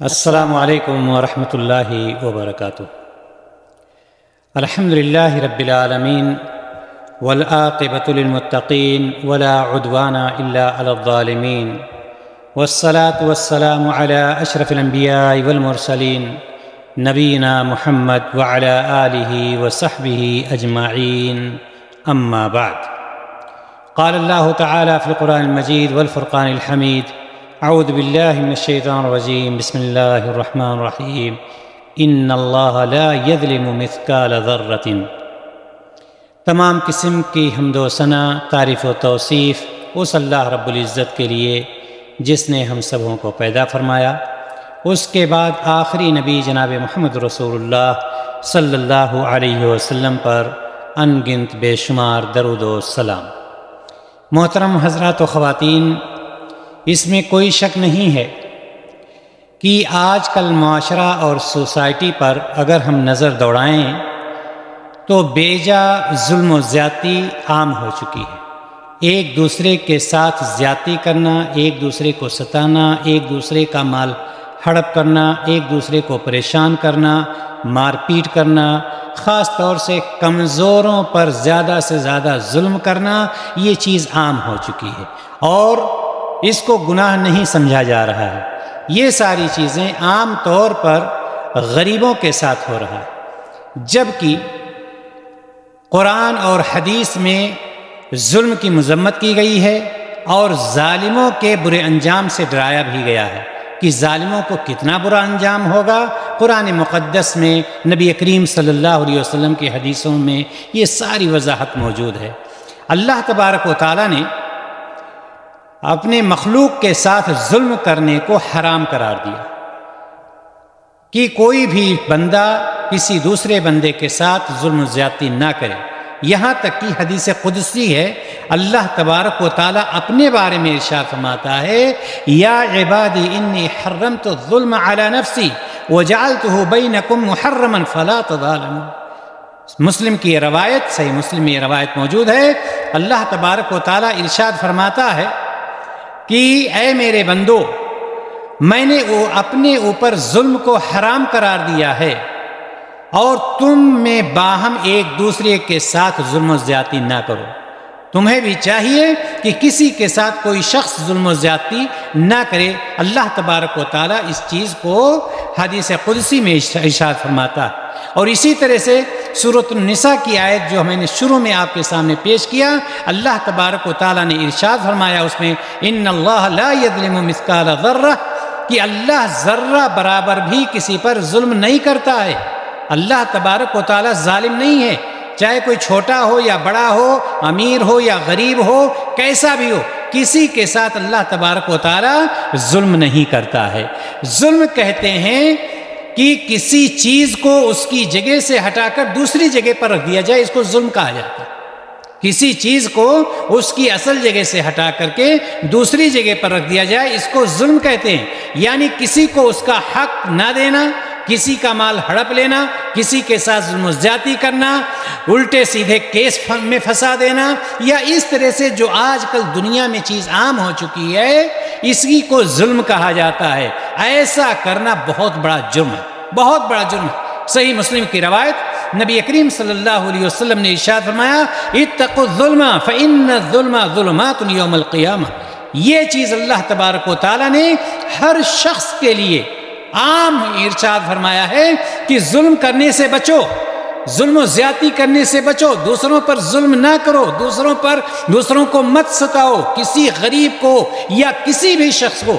السلام علیکم ورحمۃ اللہ وبرکاتہ۔ الحمد للہ رب العالمین والعاقبۃ للمتقین ولا عدوان الا علی الظالمین والصلاة والسلام علی اشرف الانبیاء والمرسلین نبینا محمد وعلی آلہ وصحبہ اجمعین، اما بعد۔ قال اللہ تعالی فی القرآن المجید والفرقان الحمید، اعوذ باللہ من الشیطان الرجیم، بسم اللہ الرحمن الرحیم، ان اللہ لا یظلم مثقال ذرۃ۔ تمام قسم کی حمد و ثنا، تعریف و توصیف اس اللہ رب العزت کے لیے جس نے ہم سبوں کو پیدا فرمایا، اس کے بعد آخری نبی جناب محمد رسول اللہ صلی اللہ علیہ وسلم پر ان گنت بے شمار درود و سلام۔ محترم حضرات و خواتین، اس میں کوئی شک نہیں ہے کہ آج کل معاشرہ اور سوسائٹی پر اگر ہم نظر دوڑائیں تو بیجا ظلم و زیادتی عام ہو چکی ہے۔ ایک دوسرے کے ساتھ زیادتی کرنا، ایک دوسرے کو ستانا، ایک دوسرے کا مال ہڑپ کرنا، ایک دوسرے کو پریشان کرنا، مار پیٹ کرنا، خاص طور سے کمزوروں پر زیادہ سے زیادہ ظلم کرنا، یہ چیز عام ہو چکی ہے اور اس کو گناہ نہیں سمجھا جا رہا ہے۔ یہ ساری چیزیں عام طور پر غریبوں کے ساتھ ہو رہا ہے، جبکہ قرآن اور حدیث میں ظلم کی مذمت کی گئی ہے اور ظالموں کے برے انجام سے ڈرایا بھی گیا ہے کہ ظالموں کو کتنا برا انجام ہوگا۔ قرآن مقدس میں نبی کریم صلی اللہ علیہ وسلم کی حدیثوں میں یہ ساری وضاحت موجود ہے۔ اللہ تبارک و تعالیٰ نے اپنے مخلوق کے ساتھ ظلم کرنے کو حرام قرار دیا کہ کوئی بھی بندہ کسی دوسرے بندے کے ساتھ ظلم و زیادتی نہ کرے۔ یہاں تک کہ حدیث قدسی ہے، اللہ تبارک و تعالیٰ اپنے بارے میں ارشاد فرماتا ہے، یا عبادی انی حرمت الظلم علی نفسی وجعلتہ بینکم محرما فلا تظالموا۔ مسلم کی یہ روایت، صحیح مسلم میں یہ روایت موجود ہے۔ اللہ تبارک و تعالیٰ ارشاد فرماتا ہے کہ اے میرے بندو، میں نے اپنے اوپر ظلم کو حرام قرار دیا ہے اور تم میں باہم ایک دوسرے کے ساتھ ظلم و زیادتی نہ کرو۔ تمہیں بھی چاہیے کہ کسی کے ساتھ کوئی شخص ظلم و زیادتی نہ کرے۔ اللہ تبارک و تعالیٰ اس چیز کو حدیث قدسی میں ارشاد فرماتا ہے۔ اور اسی طرح سے سورۃ النساء کی آیت جو میں نے شروع میں آپ کے سامنے پیش کیا، اللہ تبارک و تعالیٰ نے ارشاد فرمایا اس میں، ان اللہ لا یظلم مثقال ذرہ، کہ اللہ ذرہ برابر بھی کسی پر ظلم نہیں کرتا ہے۔ اللہ تبارک و تعالیٰ ظالم نہیں ہے، چاہے کوئی چھوٹا ہو یا بڑا ہو، امیر ہو یا غریب ہو، کیسا بھی ہو، کسی کے ساتھ اللہ تبارک و تعالیٰ ظلم نہیں کرتا ہے۔ ظلم کہتے ہیں کہ کسی چیز کو اس کی جگہ سے ہٹا کر دوسری جگہ پر رکھ دیا جائے، اس کو ظلم کہا جاتا ہے۔ کسی چیز کو اس کی اصل جگہ سے ہٹا کر کے دوسری جگہ پر رکھ دیا جائے، اس کو ظلم کہتے ہیں۔ یعنی کسی کو اس کا حق نہ دینا، کسی کا مال ہڑپ لینا، کسی کے ساتھ ظلم و زیادتی کرنا، الٹے سیدھے کیس میں پھنسا دینا، یا اس طرح سے جو آج کل دنیا میں چیز عام ہو چکی ہے، اسی کو ظلم کہا جاتا ہے۔ ایسا کرنا بہت بڑا جرم ہے، بہت بڑا جرم ہے۔ صحیح مسلم کی روایت، نبی کریم صلی اللہ علیہ وسلم نے ارشاد فرمایا، اتقوا الظلم فإن الظلم ظلمات یوم القیامہ۔ یہ چیز اللہ تبارک و تعالیٰ نے ہر شخص کے لیے عام ارشاد فرمایا ہے کہ ظلم کرنے سے بچو، ظلم و زیادتی کرنے سے بچو، دوسروں پر ظلم نہ کرو، دوسروں کو مت ستاؤ۔ کسی غریب کو یا کسی بھی شخص کو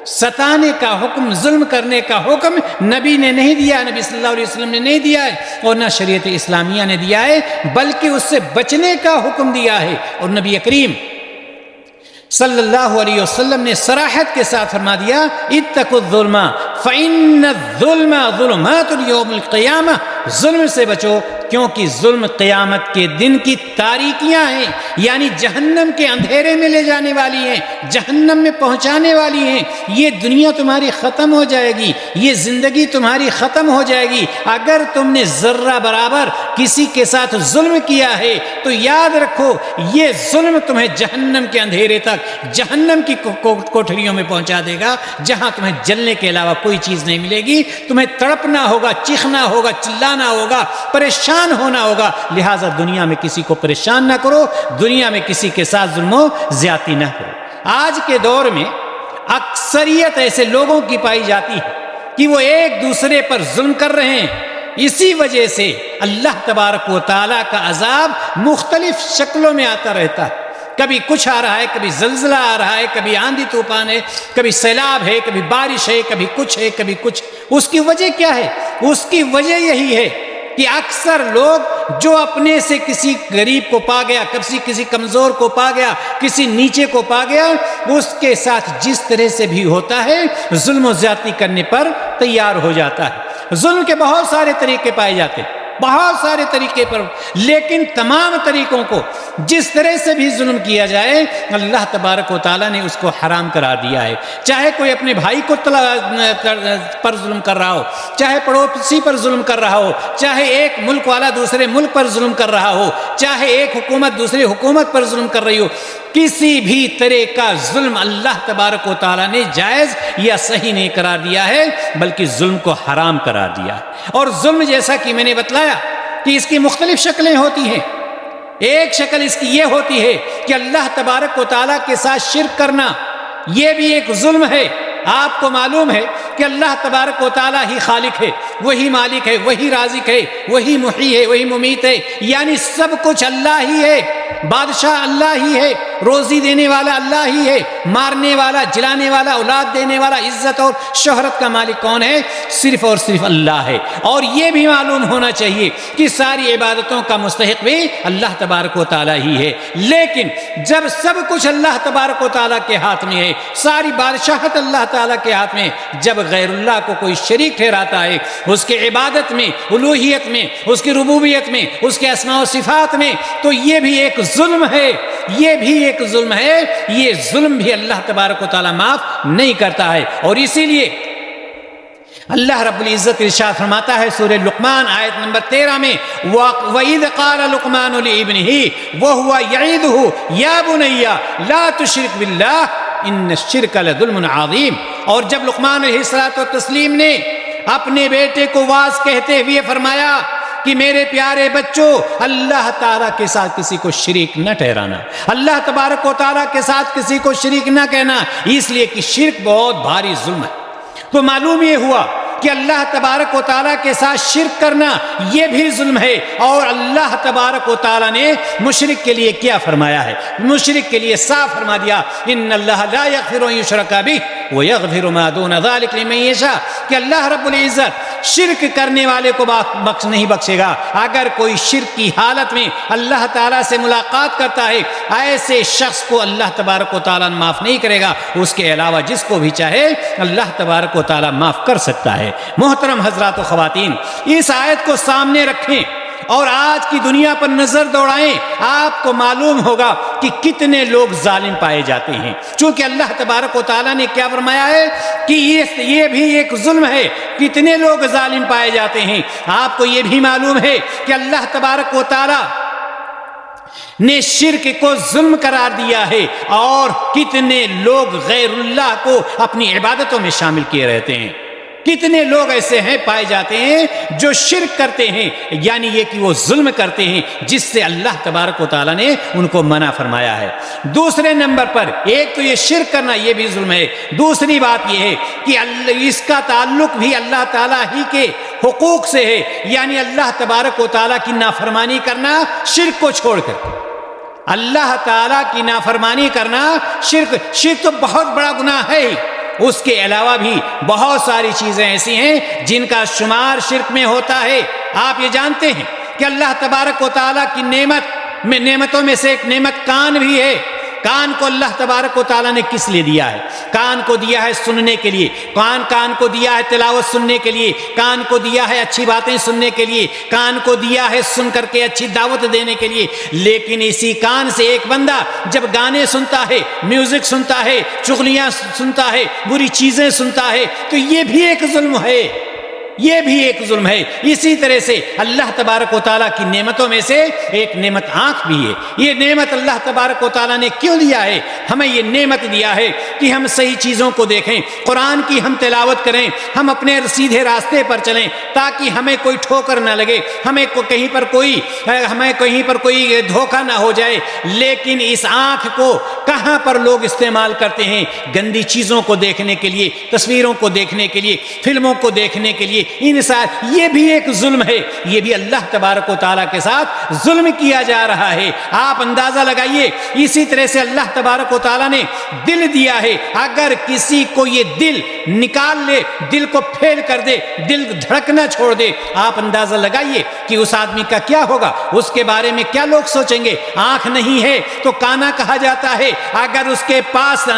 ستانے کا حکم، ظلم کرنے کا حکم نبی نے نہیں دیا، نبی صلی اللہ علیہ وسلم نے نہیں دیا ہے اور نہ شریعت اسلامیہ نے دیا ہے، بلکہ اس سے بچنے کا حکم دیا ہے۔ اور نبی کریم صلی اللہ علیہ وسلم نے صراحت کے ساتھ فرما دیا، اتقوا الظلم فإن الظلم ظلمات یوم القیامہ۔ ظلم سے بچو کیونکہ ظلم قیامت کے دن کی تاریکیاں ہیں، یعنی جہنم کے اندھیرے میں لے جانے والی ہیں، جہنم میں پہنچانے والی ہیں۔ یہ دنیا تمہاری ختم ہو جائے گی، یہ زندگی تمہاری ختم ہو جائے گی اگر تم نے ذرہ برابر کسی کے ساتھ ظلم کیا ہے تو یاد رکھو یہ ظلم تمہیں جہنم کے اندھیرے تک، جہنم کی کوٹھریوں میں پہنچا دے گا، جہاں تمہیں جلنے کے علاوہ کوئی چیز نہیں ملے گی۔ تمہیں تڑپنا ہوگا، چیخنا ہوگا، چلانا ہوگا، پریشان ہونا ہوگا۔ لہٰذا دنیا میں کسی کو پریشان نہ کرو، دنیا میں کسی کے ساتھ ظلم و زیادتی نہ کرو۔ آج کے دور میں اکثریت ایسے لوگوں کی پائی جاتی ہے کہ وہ ایک دوسرے پر ظلم کر رہے ہیں، اسی وجہ سے اللہ تبارک و تعالیٰ کا عذاب مختلف شکلوں میں آتا رہتا ہے۔ کبھی کچھ آ رہا ہے، کبھی زلزلہ آ رہا ہے، کبھی آندھی طوفان ہے، کبھی سیلاب ہے، کبھی بارش ہے، کبھی کچھ ہے، کبھی کچھ۔ اس کی وجہ کیا ہے؟ اس کی وجہ یہی ہے کہ اکثر لوگ جو اپنے سے کسی غریب کو پا گیا، کسی کمزور کو پا گیا، کسی نیچے کو پا گیا، اس کے ساتھ جس طرح سے بھی ہوتا ہے ظلم و زیادتی کرنے پر تیار ہو جاتا ہے۔ ظلم کے بہت سارے طریقے پائے جاتے ہیں، بہت سارے طریقے پر، لیکن تمام طریقوں کو جس طرح سے بھی ظلم کیا جائے اللہ تبارک و تعالیٰ نے اس کو حرام قرار دیا ہے۔ چاہے کوئی اپنے بھائی کو پر ظلم کر رہا ہو، چاہے پڑوسی پر ظلم کر رہا ہو، چاہے ایک ملک والا دوسرے ملک پر ظلم کر رہا ہو، چاہے ایک حکومت دوسری حکومت پر ظلم کر رہی ہو، کسی بھی طرح کا ظلم اللہ تبارک و تعالیٰ نے جائز یا صحیح نہیں قرار دیا ہے، بلکہ ظلم کو حرام قرار دیا ہے۔ اور ظلم جیسا کہ میں نے بتلایا کہ اس کی مختلف شکلیں ہوتی ہیں۔ ایک شکل اس کی یہ ہوتی ہے کہ اللہ تبارک و تعالیٰ کے ساتھ شرک کرنا، یہ بھی ایک ظلم ہے۔ آپ کو معلوم ہے کہ اللہ تبارک و تعالیٰ ہی خالق ہے، وہی مالک ہے، وہی رازق ہے، وہی محیی ہے، وہی ممیت ہے، یعنی سب کچھ اللہ ہی ہے، بادشاہ اللہ ہی ہے، روزی دینے والا اللہ ہی ہے، مارنے والا، جلانے والا، اولاد دینے والا، عزت اور شہرت کا مالک کون ہے؟ صرف اور صرف اللہ ہے۔ اور یہ بھی معلوم ہونا چاہیے کہ ساری عبادتوں کا مستحق بھی اللہ تبارک و تعالیٰ ہی ہے۔ لیکن جب سب کچھ اللہ تبارک و تعالیٰ کے ہاتھ میں ہے، ساری بادشاہت اللہ تعالیٰ کے ہاتھ میں، جب غیر اللہ کو کوئی شریک ٹھہراتا ہے اس کے عبادت میں، الوہیت میں، اس کی ربوبیت میں، اس کے اسماء و صفات میں، تو یہ بھی ایک ظلم ہے، یہ بھی ایک ظلم ہے۔ یہ ظلم بھی اللہ تبارک و تعالیٰ معاف نہیں کرتا ہے۔ اور اسی لیے اللہ رب العزت ارشاد فرماتا ہے سورہ لقمان آیت نمبر 13 میں، وَإِذْ قَالَ لُقْمَانُ لِابْنِهِ وَهُوَ يَعِظُهُ يَا بُنَيَّ لَا تُشْرِكْ بِاللَّهِ إِنَّ الشِّرْكَ لَظُلْمٌ عَظِيمٌ۔ اور جب لقمان علیہ الصلوۃ والتسلیم نے اپنے بیٹے کو واعظ کہتے ہوئے فرمایا کہ میرے پیارے بچوں، اللہ تعالیٰ کے ساتھ کسی کو شریک نہ ٹھہرانا، اللہ تبارک و تعالیٰ کے ساتھ کسی کو شریک نہ کہنا، اس لیے کہ شرک بہت بھاری ظلم ہے۔ تو معلوم یہ ہوا کہ اللہ تبارک و تعالیٰ کے ساتھ شرک کرنا یہ بھی ظلم ہے۔ اور اللہ تبارک و تعالیٰ نے مشرک کے لیے کیا فرمایا ہے؟ مشرک کے لیے صاف فرما دیا، ان اللہ لا یغفر ان یشرک بہ ویغفر ما دون ذلک لمن یشاء، کہ اللہ رب العزت شرک کرنے والے کو نہیں بخشے گا۔ اگر کوئی شرک کی حالت میں اللہ تعالیٰ سے ملاقات کرتا ہے، ایسے شخص کو اللہ تبارک و تعالیٰ معاف نہیں کرے گا، اس کے علاوہ جس کو بھی چاہے اللہ تبارک و تعالیٰ معاف کر سکتا ہے۔ محترم حضرات و خواتین، اس آیت کو سامنے رکھیں اور آج کی دنیا پر نظر دوڑائیں، آپ کو معلوم ہوگا کہ کتنے لوگ ظالم پائے جاتے ہیں۔ چونکہ اللہ تبارک و تعالیٰ نے کیا فرمایا ہے کہ یہ بھی ایک ظلم ہے، کتنے لوگ ظالم پائے جاتے ہیں۔ آپ کو یہ بھی معلوم ہے کہ اللہ تبارک و تعالیٰ نے شرک کو ظلم قرار دیا ہے، اور کتنے لوگ غیر اللہ کو اپنی عبادتوں میں شامل کیے رہتے ہیں۔ کتنے لوگ ایسے ہیں پائے جاتے ہیں جو شرک کرتے ہیں، یعنی یہ کہ وہ ظلم کرتے ہیں جس سے اللہ تبارک و تعالیٰ نے ان کو منع فرمایا ہے۔ دوسرے نمبر پر ایک تو یہ شرک کرنا یہ بھی ظلم ہے، دوسری بات یہ ہے کہ اس کا تعلق بھی اللہ تعالیٰ ہی کے حقوق سے ہے، یعنی اللہ تبارک و تعالیٰ کی نافرمانی کرنا شرک کو چھوڑ کر، اللہ تعالیٰ کی نافرمانی کرنا شرک تو بہت بڑا گناہ ہے۔ اس کے علاوہ بھی بہت ساری چیزیں ایسی ہیں جن کا شمار شرک میں ہوتا ہے۔ آپ یہ جانتے ہیں کہ اللہ تبارک و تعالیٰ کی نعمتوں میں سے ایک نعمت کان بھی ہے۔ کان کو اللہ تبارک و تعالیٰ نے کس لیے دیا ہے؟ کان کو دیا ہے سننے کے لیے، کان کو دیا ہے تلاوت سننے کے لیے، کان کو دیا ہے اچھی باتیں سننے کے لیے، کان کو دیا ہے سن کر کے اچھی دعوت دینے کے لیے۔ لیکن اسی کان سے ایک بندہ جب گانے سنتا ہے، میوزک سنتا ہے، چغلیاں سنتا ہے، بری چیزیں سنتا ہے، تو یہ بھی ایک ظلم ہے، یہ بھی ایک ظلم ہے۔ اسی طرح سے اللہ تبارک و تعالیٰ کی نعمتوں میں سے ایک نعمت آنکھ بھی ہے۔ یہ نعمت اللہ تبارک و تعالیٰ نے کیوں دیا ہے؟ ہمیں یہ نعمت دیا ہے کہ ہم صحیح چیزوں کو دیکھیں، قرآن کی ہم تلاوت کریں، ہم اپنے سیدھے راستے پر چلیں، تاکہ ہمیں کوئی ٹھوکر نہ لگے، ہمیں کہیں پر کوئی دھوکہ نہ ہو جائے۔ لیکن اس آنکھ کو کہاں پر لوگ استعمال کرتے ہیں؟ گندی چیزوں کو دیکھنے کے لیے، تصویروں کو دیکھنے کے لیے، فلموں کو دیکھنے کے لیے۔ یہ بھی ایک ظلم ہے، یہ بھی اللہ تبارک و تعالیٰ کے ساتھ ظلم کیا جا رہا ہے۔ آپ اندازہ لگائیے، اسی طرح سے اللہ تبارک و تعالیٰ نے دل دیا ہے، اگر کسی کو یہ دل نکال لے، دل کو پھیل کر دے، دل دھڑکنا چھوڑ دے، آپ اندازہ لگائیے کہ اس آدمی کا کیا ہوگا، اس کے بارے میں کیا لوگ سوچیں گے۔ آنکھ نہیں ہے تو کانا کہا جاتا ہے، اگر اس کے پاس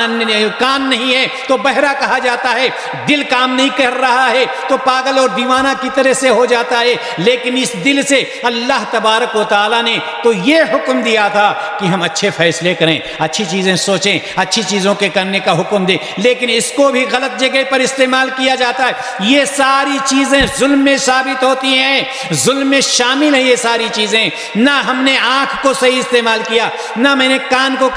کان نہیں ہے تو بہرا کہا جاتا ہے، دل کام نہیں کر رہا ہے تو پاگل اور دیوانہ کی طرح سے ہو جاتا ہے۔ لیکن اس دل سے اللہ تبارک و تعالیٰ نے تو یہ حکم دیا تھا کہ ہم اچھے فیصلے کریں، اچھی چیزیں سوچیں، اچھی چیزوں کے کرنے کا حکم دے، لیکن اس کو بھی غلط جگہ پر استعمال کیا جاتا ہے۔ یہ ساری چیزیں ظلم میں ثابت ہوتی ہیں، ظلم میں شامل ہیں یہ ساری چیزیں۔ نہ ہم نے آنکھ کو صحیح استعمال کیا، نہ میں نے کان کو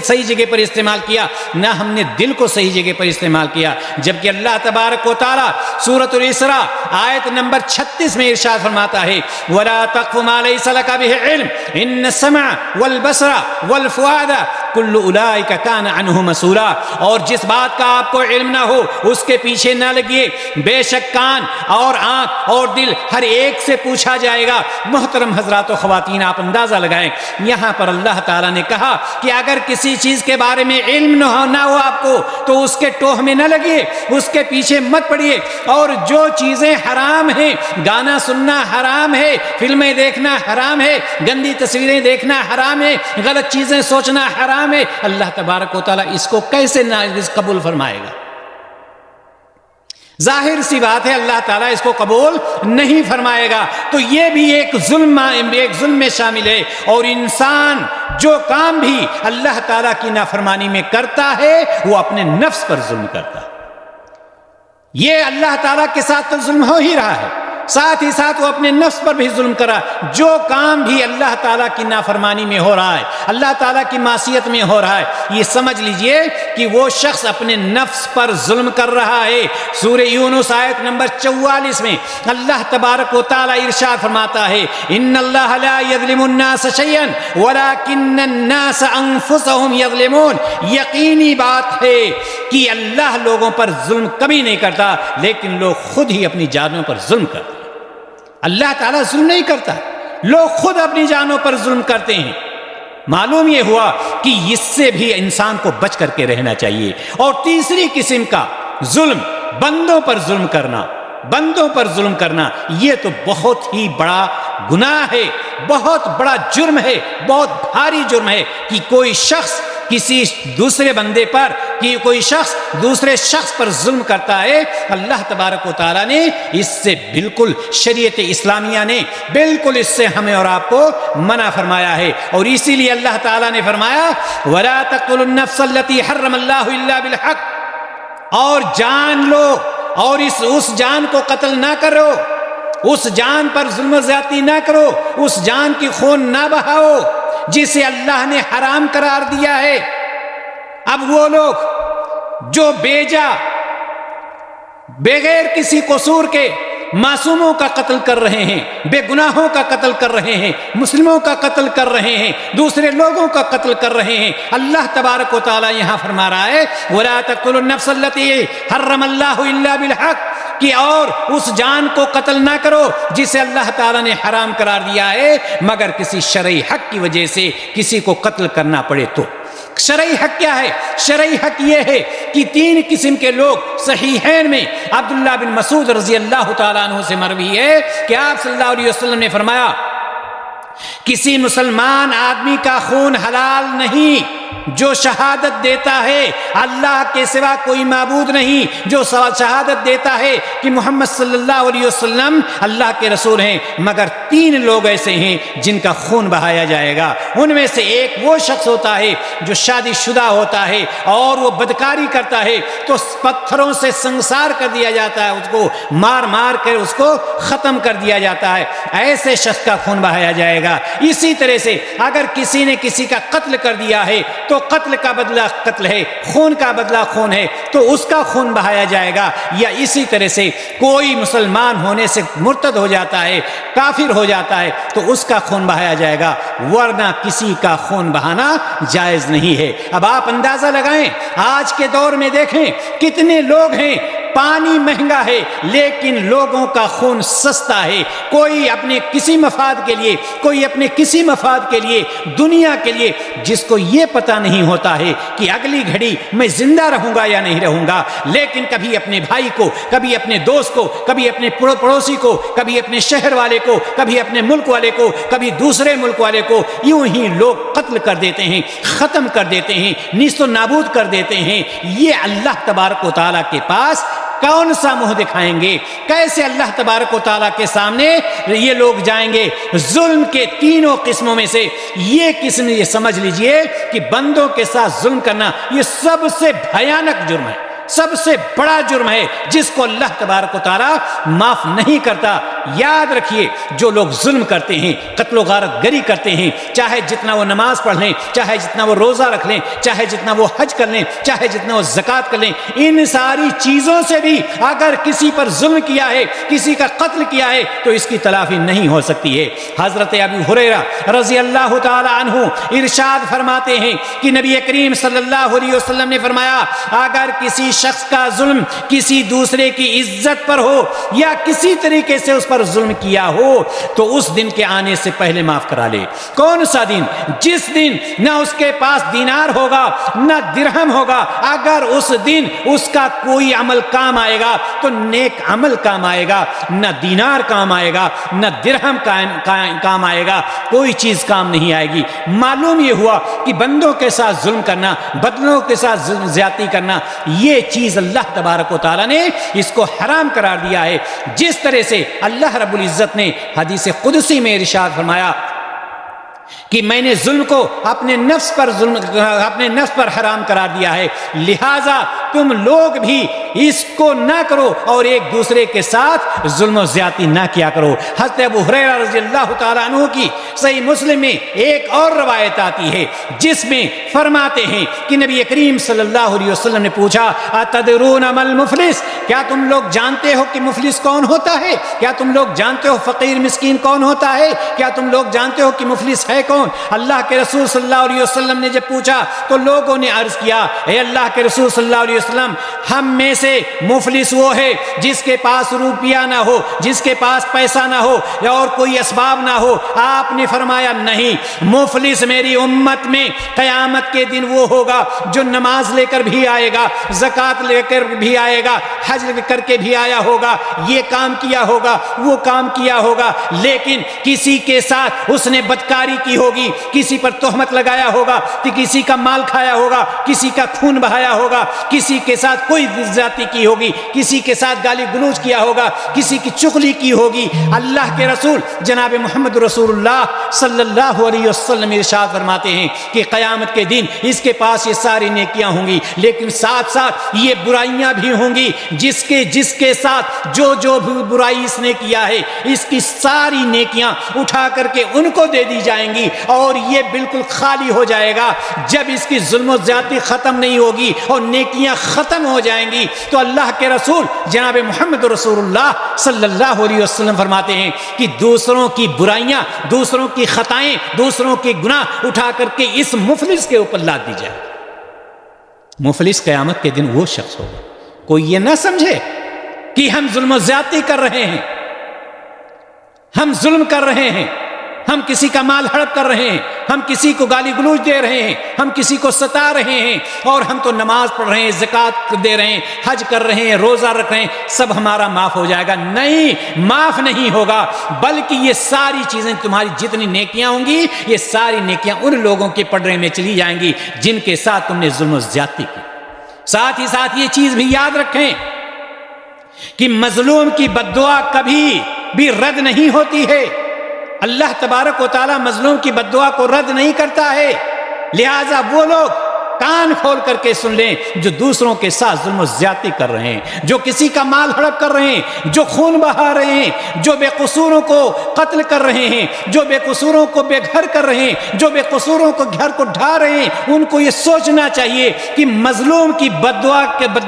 صحیح جگہ پر استعمال کیا، نہ ہم نے دل کو صحیح جگہ پر استعمال کیا۔ جبکہ اللہ تبارک و تعالیٰ سورۃ الاسراء آیت نمبر 36 میں ارشاد فرماتا ہے، وَلَا تَقْفُ مَا لَيْسَ لَكَ بِهِ عِلْمٌ إِنَّ السَّمْعَ وَالْبَصَرَ وَالْفُؤَادَ كُلُّ أُولَئِكَ كَانَ عَنْهُ مسؤولا۔ اور جس بات کا آپ کو علم نہ ہو اس کے پیچھے نہ لگیے، بے شک کان اور آنکھ اور دل ہر ایک سے پوچھا جائے گا۔ محترم حضرات و خواتین، آپ اندازہ لگائیں، یہاں پر اللہ تعالیٰ نے کہا کہ اگر کسی چیز کے بارے میں علم نہ ہو آپ کو تو اس کے ٹوہ میں نہ لگیے، اس کے پیچھے مت پڑیے۔ اور جو چیزیں حرام ہیں، گانا سننا حرام ہے، فلمیں دیکھنا حرام ہے، گندی تصویریں دیکھنا حرام ہے، غلط چیزیں سوچنا حرام ہے، اللہ تبارک و تعالیٰ اس کو کیسے قبول فرمائے گا؟ ظاہر سی بات ہے اللہ تعالیٰ اس کو قبول نہیں فرمائے گا۔ تو یہ بھی ایک ظلم میں شامل ہے۔ اور انسان جو کام بھی اللہ تعالیٰ کی نافرمانی میں کرتا ہے وہ اپنے نفس پر ظلم کرتا ہے۔ یہ اللہ تعالیٰ کے ساتھ تو ظلم ہو ہی رہا ہے، ساتھ ہی ساتھ وہ اپنے نفس پر بھی ظلم کر رہا ہے۔ جو کام بھی اللہ تعالیٰ کی نافرمانی میں ہو رہا ہے، اللہ تعالیٰ کی معصیت میں ہو رہا ہے، یہ سمجھ لیجئے کہ وہ شخص اپنے نفس پر ظلم کر رہا ہے۔ سورہ یونس آیت نمبر 44 میں اللہ تبارک و تعالیٰ ارشاد فرماتا ہے، ان اللہ لا یظلم الناس شیئا ولکن الناس انفسهم یظلمون۔ یقینی بات ہے کہ اللہ لوگوں پر ظلم کبھی نہیں کرتا، لیکن لوگ خود ہی اپنی جانوں پر ظلم کرتے ہیں۔ اللہ تعالیٰ ظلم نہیں کرتا، لوگ خود اپنی جانوں پر ظلم کرتے ہیں۔ معلوم یہ ہوا کہ اس سے بھی انسان کو بچ کر کے رہنا چاہیے۔ اور تیسری قسم کا ظلم، بندوں پر ظلم کرنا، بندوں پر ظلم کرنا، یہ تو بہت ہی بڑا گناہ ہے، بہت بڑا جرم ہے، بہت بھاری جرم ہے کہ کوئی شخص کسی دوسرے بندے پر، کہ کوئی شخص دوسرے شخص پر ظلم کرتا ہے۔ اللہ تبارک و تعالیٰ نے اس سے بالکل، شریعت اسلامیہ نے بالکل اس سے ہمیں اور آپ کو منع فرمایا ہے۔ اور اسی لیے اللہ تعالیٰ نے فرمایا وَلَا تَقْتُلُوا النَّفْسَ الَّتِي حَرَّمَ اللَّهُ إِلَّا بِالْحَقِّ، اور جان لو اور اس جان کو قتل نہ کرو، اس جان پر ظلم و زیادتی نہ کرو، اس جان کی خون نہ بہاؤ جسے اللہ نے حرام قرار دیا ہے۔ اب وہ لوگ جو بیجا، بغیر کسی قصور کے معصوموں کا قتل کر رہے ہیں، بے گناہوں کا قتل کر رہے ہیں، مسلموں کا قتل کر رہے ہیں، دوسرے لوگوں کا قتل کر رہے ہیں، اللہ تبارک و تعالیٰ یہاں فرما رہا ہے وَلَا تَقْتُلُوا النَّفْسَ الَّتِي حَرَّمَ اللَّهُ إِلَّا بِالْحَقِّ، کہ اور اس جان کو قتل نہ کرو جسے اللہ تعالیٰ نے حرام قرار دیا ہے مگر کسی شرعی حق کی وجہ سے کسی کو قتل کرنا پڑے تو۔ شرعی حق کیا ہے؟ شرعی حق یہ ہے کہ 3 قسم کے لوگ صحیحین میں عبداللہ بن مسعود رضی اللہ تعالیٰ عنہ سے مروی ہے کہ آپ صلی اللہ علیہ وسلم نے فرمایا کسی مسلمان آدمی کا خون حلال نہیں جو شہادت دیتا ہے اللہ کے سوا کوئی معبود نہیں، جو شہادت دیتا ہے کہ محمد صلی اللہ علیہ وسلم اللہ کے رسول ہیں، مگر 3 لوگ ایسے ہیں جن کا خون بہایا جائے گا۔ ان میں سے ایک وہ شخص ہوتا ہے جو شادی شدہ ہوتا ہے اور وہ بدکاری کرتا ہے تو پتھروں سے سنسار کر دیا جاتا ہے، اس کو مار مار کر اس کو ختم کر دیا جاتا ہے، ایسے شخص کا خون بہایا جائے گا۔ اسی طرح سے اگر کسی نے کسی کا قتل کر دیا ہے تو قتل کا بدلہ قتل ہے، خون کا بدلہ خون ہے، تو اس کا خون بہایا جائے گا۔ یا اسی طرح سے کوئی مسلمان ہونے سے مرتد ہو جاتا ہے، کافر ہو جاتا ہے، تو اس کا خون بہایا جائے گا، ورنہ کسی کا خون بہانا جائز نہیں ہے۔ اب آپ اندازہ لگائیں، آج کے دور میں دیکھیں کتنے لوگ ہیں، پانی مہنگا ہے لیکن لوگوں کا خون سستا ہے، کوئی اپنے کسی مفاد کے لیے، کوئی اپنے کسی مفاد کے لیے، دنیا کے لیے، جس کو یہ پتہ نہیں ہوتا ہے کہ اگلی گھڑی میں زندہ رہوں گا یا نہیں رہوں گا، لیکن کبھی اپنے بھائی کو، کبھی اپنے دوست کو، کبھی اپنے پڑوسی کو، کبھی اپنے شہر والے کو، کبھی اپنے ملک والے کو، کبھی دوسرے ملک والے کو، یوں ہی لوگ قتل کر دیتے ہیں، ختم کر دیتے ہیں، نیست و نابود کر دیتے ہیں۔ یہ اللہ تبارک و تعالیٰ کے پاس کون سا منہ دکھائیں گے؟ کیسے اللہ تبارک و تعالیٰ کے سامنے یہ لوگ جائیں گے؟ ظلم کے 3 قسموں میں سے یہ قسم، یہ سمجھ لیجئے کہ بندوں کے ساتھ ظلم کرنا یہ سب سے بھیانک جرم ہے، سب سے بڑا جرم ہے، جس کو اللہ تبارک و تعالیٰ معاف نہیں کرتا۔ یاد رکھیے، جو لوگ ظلم کرتے ہیں، قتل و غارت گری کرتے ہیں، چاہے جتنا وہ نماز پڑھ لیں، چاہے جتنا وہ روزہ رکھ لیں، چاہے جتنا وہ حج کر لیں، چاہے جتنا وہ زکوٰۃ کر لیں، ان ساری چیزوں سے بھی اگر کسی پر ظلم کیا ہے، کسی کا قتل کیا ہے، تو اس کی تلافی نہیں ہو سکتی ہے۔ حضرت ابو ہریرہ رضی اللہ تعالی عنہ ارشاد فرماتے ہیں کہ نبی کریم صلی اللہ علیہ وسلم نے فرمایا، اگر کسی شخص کا ظلم کسی دوسرے کی عزت پر ہو یا کسی طریقے سے اس پر ظلم کیا ہو تو اس دن کے آنے سے پہلے معاف کرا لے۔ کون سا دن؟ جس دن نہ اس کے پاس دینار ہوگا نہ درہم ہوگا، اگر اس دن اس کا کوئی عمل کام آئے گا تو نیک عمل کام آئے گا، نہ دینار کام آئے گا نہ درہم کام آئے گا، کوئی چیز کام نہیں آئے گی۔ معلوم یہ ہوا کہ بندوں کے ساتھ ظلم کرنا، بدلوں کے ساتھ زیادتی کرنا، یہ چیز اللہ تبارک و تعالیٰ نے اس کو حرام قرار دیا ہے۔ جس طرح سے اللہ رب العزت نے حدیث قدسی میں ارشاد فرمایا کہ میں نے ظلم کو اپنے نفس پر حرام قرار دیا ہے، لہٰذا تم لوگ بھی اس کو نہ کرو اور ایک دوسرے کے ساتھ ظلم و زیادتی نہ کیا کرو۔ حضرت ابو ہریرہ رضی اللہ تعالیٰ عنہ کی صحیح مسلم میں ایک اور روایت آتی ہے جس میں فرماتے ہیں کہ نبی کریم صلی اللہ علیہ وسلم نے پوچھا، اتدرون ما المفلس، کیا تم لوگ جانتے ہو کہ مفلس کون ہوتا ہے؟ کیا تم لوگ جانتے ہو فقیر مسکین کون ہوتا ہے؟ کیا تم لوگ جانتے ہو کہ مفلس ہے کون؟ اللہ کے رسول صلی اللہ علیہ وسلم نے جب پوچھا تو لوگوں نے عرض کیا، اے اللہ کے رسول صلی اللہ علیہ وسلم، ہم میں سے مفلس وہ ہے جس کے پاس روپیہ نہ ہو، جس کے پاس پیسہ نہ ہو اور کوئی اسباب نہ ہو۔ آپ نے فرمایا نہیں، مفلس میری امت میں قیامت کے دن وہ ہوگا جو نماز لے کر بھی آئے گا، زکوٰۃ لے کر بھی آئے گا، حج کر کے بھی آیا ہوگا، یہ کام کیا ہوگا، وہ کام کیا ہوگا، لیکن کسی کے ساتھ اس نے بدکاری کی ہوگی، کسی پر تہمت لگایا ہوگا، کسی کا مال کھایا ہوگا، کسی کا خون بہایا ہوگا، کسی کے ساتھ کوئی زیادتی کی ہوگی، کسی کے ساتھ گالی گلوچ کیا ہوگا، کسی کی چغلی کی ہوگی۔ اللہ کے رسول جناب محمد رسول اللہ صلی اللہ علیہ وسلم ارشاد فرماتے ہیں کہ قیامت کے دن اس کے پاس یہ ساری نیکیاں ہوں گی، لیکن ساتھ ساتھ یہ برائیاں بھی ہوں گی، جس کے ساتھ جو برائی اس نے کیا ہے، اس کی ساری نیکیاں اٹھا کر کے ان کو دے دی جائیں گی اور یہ بالکل خالی ہو جائے گا۔ جب اس کی ظلم و زیادتی ختم نہیں ہوگی اور نیکیاں ختم ہو جائیں گی تو اللہ کے رسول جناب محمد رسول اللہ صلی اللہ علیہ وسلم فرماتے ہیں کہ دوسروں کی برائیاں، دوسروں کی خطائیں، دوسروں کے گناہ اٹھا کر کے اس مفلس کے اوپر لاد دی جائے۔ مفلس قیامت کے دن وہ شخص ہوگا۔ کوئی یہ نہ سمجھے کہ ہم ظلم و زیادتی کر رہے ہیں، ہم ظلم کر رہے ہیں، ہم کسی کا مال ہڑپ کر رہے ہیں، ہم کسی کو گالی گلوچ دے رہے ہیں، ہم کسی کو ستا رہے ہیں، اور ہم تو نماز پڑھ رہے ہیں، زکوٰۃ دے رہے ہیں، حج کر رہے ہیں، روزہ رکھ رہے ہیں، سب ہمارا معاف ہو جائے گا؟ نہیں، معاف نہیں ہوگا، بلکہ یہ ساری چیزیں، تمہاری جتنی نیکیاں ہوں گی، یہ ساری نیکیاں ان لوگوں کے پڑھنے میں چلی جائیں گی جن کے ساتھ تم نے ظلم و زیادتی کی۔ ساتھ ہی ساتھ یہ چیز بھی یاد رکھیں کہ مظلوم کی بد دعا کبھی بھی رد نہیں ہوتی ہے۔ اللہ تبارک و تعالی مظلوم کی بد دعا کو رد نہیں کرتا ہے، لہٰذا وہ لوگ کان کھول کر کے سن لیں جو دوسروں کے ساتھ ظلم و زیادتی کر رہے ہیں، جو کسی کا مال ہڑپ کر رہے ہیں، جو خون بہا رہے ہیں، جو بے قصوروں کو قتل کر رہے ہیں، جو بے قصوروں کو بے گھر کر رہے ہیں، جو بے قصوروں کو گھر کو ڈھا رہے ہیں، ان کو یہ سوچنا چاہیے کہ مظلوم کی بد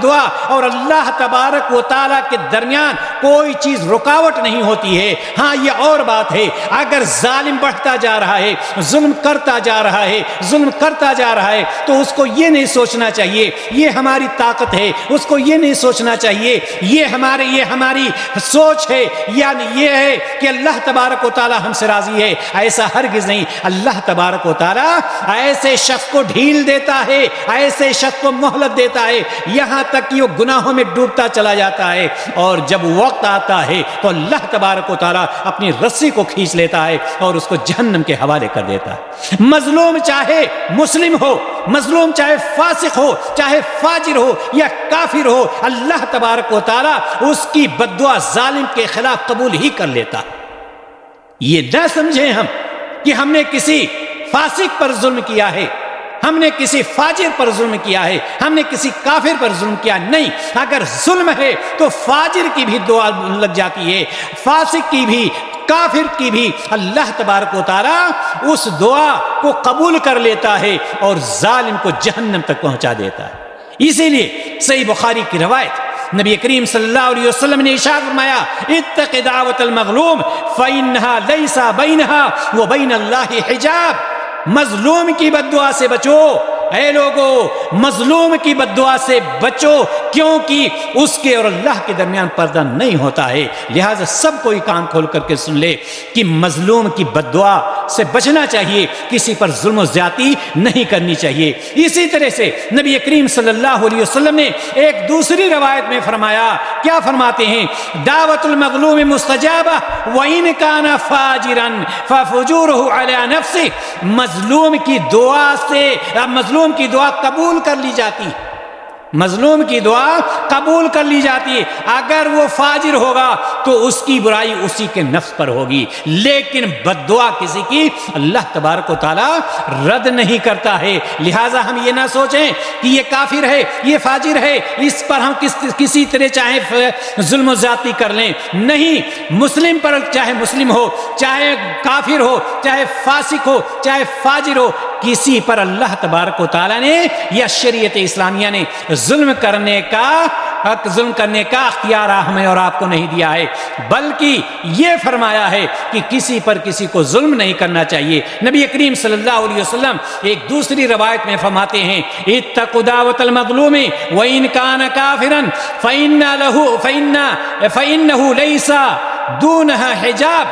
دعا اور اللہ تبارک و تعالیٰ کے درمیان کوئی چیز رکاوٹ نہیں ہوتی ہے۔ ہاں، یہ اور بات ہے، اگر ظالم بڑھتا جا رہا ہے، ظلم کرتا جا رہا ہے، ظلم کرتا جا رہا ہے، تو اس کو یہ نہیں سوچنا چاہیے یہ ہماری طاقت ہے، اس کو یہ نہیں سوچنا چاہیے یہ ہماری سوچ ہے، یعنی یہ ہے کہ اللہ تبارک و تعالی ہم سے راضی ہے۔ ایسا ہرگز نہیں، اللہ تبارک و تعالی ایسے شخص کو ڈھیل دیتا ہے، ایسے شخص کو مہلت دیتا ہے، یہاں تک کہ وہ گناہوں میں ڈوبتا چلا جاتا ہے، اور جب وقت آتا ہے تو اللہ تبارک و تعالی اپنی رسی کو کھینچ لیتا ہے اور اس کو جہنم کے حوالے کر دیتا ہے۔ مظلوم چاہے مسلم ہو، مظلوم چاہے فاسق ہو، چاہے فاجر ہو یا کافر ہو، اللہ تبارک و تعالی اس کی بد دعا ظالم کے خلاف قبول ہی کر لیتا۔ یہ نہ سمجھیں ہم کہ ہم نے کسی فاسق پر ظلم کیا ہے، ہم نے کسی فاجر پر ظلم کیا ہے، ہم نے کسی کافر پر ظلم کیا نہیں۔ اگر ظلم ہے تو فاجر کی بھی دعا لگ جاتی ہے، فاسق کی بھی، کافر کی بھی، اللہ تبارک و تعالی اس دعا کو قبول کر لیتا ہے اور ظالم کو جہنم تک پہنچا دیتا ہے۔ اسی لیے صحیح بخاری کی روایت، نبی کریم صلی اللہ علیہ وسلم نے ارشاد فرمایا، اتق دعوت المظلوم فإنها ليس بينها وبين الله حجاب۔ مظلوم کی بد دعا سے بچو، اے لوگو، مظلوم کی بد دعا سے بچو، کیونکہ اس کے اور اللہ کے درمیان پردہ نہیں ہوتا ہے۔ لہٰذا سب کوئی کان کھول کر کے سن لے کہ مظلوم کی بد دعا سے بچنا چاہیے، کسی پر ظلم و زیادتی نہیں کرنی چاہیے۔ اسی طرح سے نبی کریم صلی اللہ علیہ وسلم نے ایک دوسری روایت میں فرمایا، کیا فرماتے ہیں؟ دعوت المظلوم مستجابہ وإن كان فاجرا ففجوره على نفسه۔ مظلوم کی دعا سے، مظلوم کی دعا قبول کر لی جاتی، مظلوم کی دعا قبول کر لی جاتی ہے۔ اگر وہ فاجر ہوگا تو اس کی برائی اسی کے نفس پر ہوگی، لیکن بد دعا کسی کی اللہ تبارک و تعالی رد نہیں کرتا ہے۔ لہٰذا ہم یہ نہ سوچیں کہ یہ کافر ہے، یہ فاجر ہے، اس پر ہم کسی طرح چاہے ظلم و زیادتی کر لیں، نہیں۔ مسلم پر، چاہے مسلم ہو، چاہے کافر ہو، چاہے فاسق ہو، چاہے فاجر ہو، کسی پر اللہ تبارک و تعالی نے یا شریعت اسلامیہ نے ظلم کرنے کا اختیار ہمیں اور آپ کو نہیں دیا ہے، بلکہ یہ فرمایا ہے کہ کسی پر کسی کو ظلم نہیں کرنا چاہیے۔ نبی کریم صلی اللہ علیہ وسلم ایک دوسری روایت میں فرماتے ہیں، اتقوا دعوت المظلوم وإن كان كافرا فإنه ليس دونها حجاب۔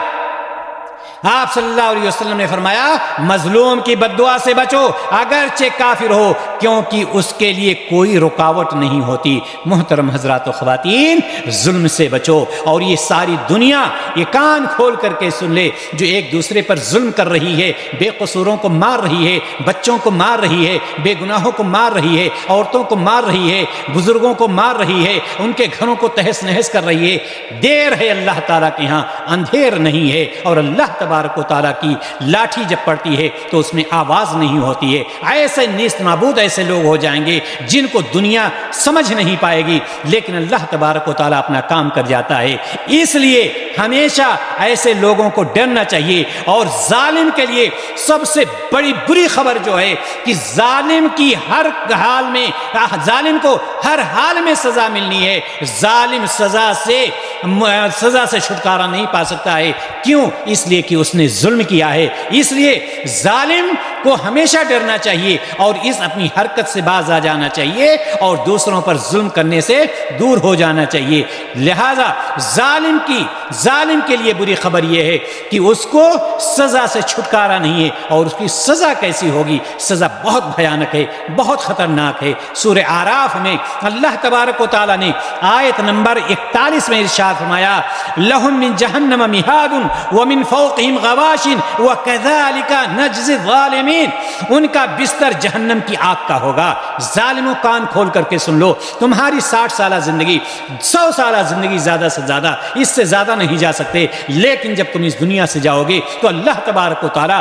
آپ صلی اللہ علیہ وسلم نے فرمایا، مظلوم کی بد دعا سے بچو اگرچہ کافر ہو، کیونکہ اس کے لیے کوئی رکاوٹ نہیں ہوتی۔ محترم حضرات و خواتین، ظلم سے بچو، اور یہ ساری دنیا یہ کان کھول کر کے سن لے، جو ایک دوسرے پر ظلم کر رہی ہے، بے قصوروں کو مار رہی ہے، بچوں کو مار رہی ہے، بے گناہوں کو مار رہی ہے، عورتوں کو مار رہی ہے، بزرگوں کو مار رہی ہے، ان کے گھروں کو تہس نہس کر رہی ہے، دیر ہے اللہ تعالیٰ کے ہاں، اندھیر نہیں ہے۔ اور اللہ تبارک و تعالیٰ کی لاٹھی جب پڑتی ہے تو اس میں آواز نہیں ہوتی ہے۔ ایسے نیست نابود ایسے لوگ ہو جائیں گے جن کو دنیا سمجھ نہیں پائے گی، لیکن اللہ تبارک و تعالیٰ اپنا کام کر جاتا ہے۔ اس لیے ہمیشہ ایسے لوگوں کو ڈرنا چاہیے، اور ظالم کے لیے سب سے بڑی بری خبر جو ہے کہ ظالم کی ہر حال میں، ظالم کو ہر حال میں سزا ملنی ہے۔ ظالم سزا سے چھٹکارا نہیں پا سکتا ہے۔ کیوں؟ اس لیے کہ اس نے ظلم کیا ہے۔ اس لیے ظالم کو ہمیشہ ڈرنا چاہیے اور اس اپنی حرکت سے باز آ جانا چاہیے اور دوسروں پر ظلم کرنے سے دور ہو جانا چاہیے۔ لہذا ظالم کے لیے بری خبر یہ ہے کہ اس کو سزا سے چھٹکارا نہیں ہے، اور اس کی سزا کیسی ہوگی؟ سزا بہت بھیانک ہے، بہت خطرناک ہے۔ سورہ اعراف میں اللہ تبارک و تعالیٰ نے آیت نمبر 41 میں ارشاد فرمایا، لَهُم مِّن جَهَنَّمَ مِهَادٌ وَمِن فَوْقِهِمْ غَوَاشٍ وَكَذَلِكَ نَجْزِي الظَّالِمِينَ۔ ان کا بستر جہنم کی آگ کا ہوگا۔ ظالموں کان کھول کر کے سن لو، تمہاری 60 سالہ زندگی، 100 سالہ زندگی زیادہ سے زیادہ، اس سے زیادہ نہیں جا سکتے، لیکن جب تم اس دنیا سے جاؤ گے تو اللہ تبارک و تعالیٰ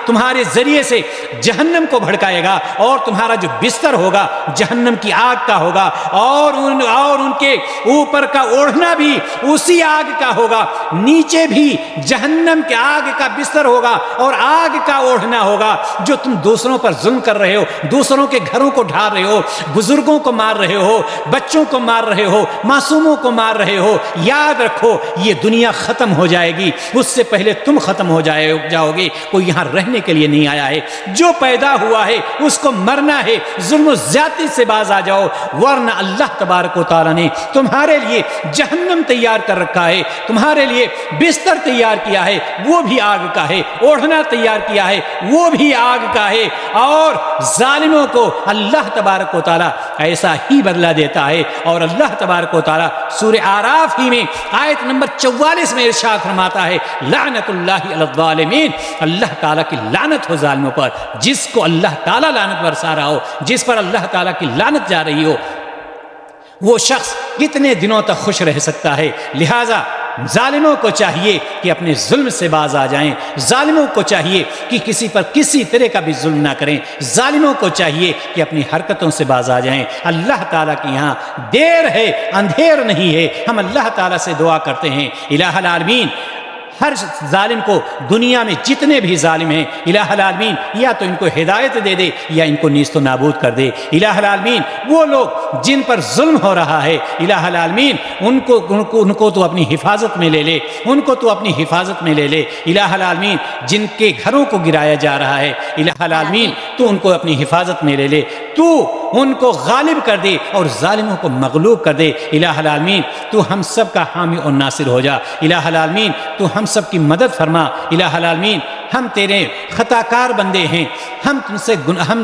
تمہارے ذریعے سے جہنم کو بھڑکائے گا، اور تمہارا جو بستر ہوگا جہنم کی آگ کا ہوگا، اور ان کے اوپر کا اوڑھنا بھی اسی آگ کا ہوگا، نیچے بھی جہنم کے آگ کا بستر ہوگا اور آگ کا اوڑھنا ہوگا۔ جو تم دوسروں پر ظلم کر رہے ہو، دوسروں کے گھروں کو ڈھا رہے ہو، بزرگوں کو مار رہے ہو، بچوں کو مار رہے ہو، معصوموں کو مار رہے ہو، یاد رکھو یہ دنیا ختم ہو جائے گی، اس سے پہلے تم ختم ہو جاؤ گے۔ کوئی یہاں رہنے کے لیے نہیں آیا ہے، جو پیدا ہوا ہے اس کو مرنا ہے۔ ظلم و زیادتی سے باز آ جاؤ، ورنہ اللہ تبارک و تعالیٰ نے تمہارے لیے جہنم تیار کر رکھا ہے، تمہارے لیے بستر تیار کیا ہے، وہ بھی آگ کا ہے، اوڑھنا تیار کیا ہے، وہ بھی آگ کا ہے، اور ظالموں کو اللہ تبارک و تعالیٰ ایسا ہی بدلہ دیتا ہے۔ اور اللہ تبارک و تعالیٰ سورہ اعراف ہی میں آیت نمبر 44 میں ارشاد فرماتا ہے، لعنت اللہ علی الظالمین، اللہ تعالیٰ کی لعنت ہو ظالموں پر۔ جس کو اللہ تعالیٰ لعنت برسا رہا ہو، جس پر اللہ تعالیٰ کی لعنت جا رہی ہو، وہ شخص کتنے دنوں تک خوش رہ سکتا ہے؟ لہذا ظالموں کو چاہیے کہ اپنے ظلم سے باز آ جائیں، ظالموں کو چاہیے کہ کسی پر کسی طرح کا بھی ظلم نہ کریں، ظالموں کو چاہیے کہ اپنی حرکتوں سے باز آ جائیں۔ اللہ تعالیٰ کی یہاں دیر ہے، اندھیر نہیں ہے۔ ہم اللہ تعالیٰ سے دعا کرتے ہیں، الہ العالمین ہر ظالم کو، دنیا میں جتنے بھی ظالم ہیں، الہ العالمین یا تو ان کو ہدایت دے دے یا ان کو نیست و نابود کر دے۔ الہ العالمین وہ لوگ جن پر ظلم ہو رہا ہے، الہ العالمین ان کو تو اپنی حفاظت میں لے لے، ان کو تو اپنی حفاظت میں لے لے۔ الہ العالمین جن کے گھروں کو گرایا جا رہا ہے، الہ العالمین تو ان کو اپنی حفاظت میں لے لے، تو ان کو غالب کر دے اور ظالموں کو مغلوب کر دے۔ الہ العالمین تو ہم سب کا حامی اور ناصر ہو جا۔ الہ العالمین تو ہم سب کی مدد فرما۔ الہ العالمین ہم تیرے خطا کار بندے ہیں، ہم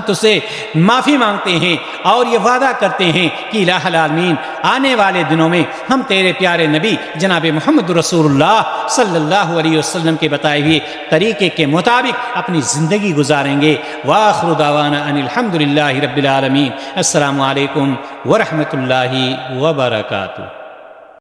تجھ سے معافی مانگتے ہیں اور یہ وعدہ کرتے ہیں کہ الہ العالمین آنے والے دنوں میں ہم تیرے پیارے نبی جناب محمد رسول اللہ صلی اللہ علیہ وسلم کے بتائے ہوئے طریقے کے مطابق اپنی زندگی گزاریں گے۔ وآخر دعوانا ان الحمد للہ رب العالمین۔ السلام علیکم ورحمۃ اللہ وبرکاتہ۔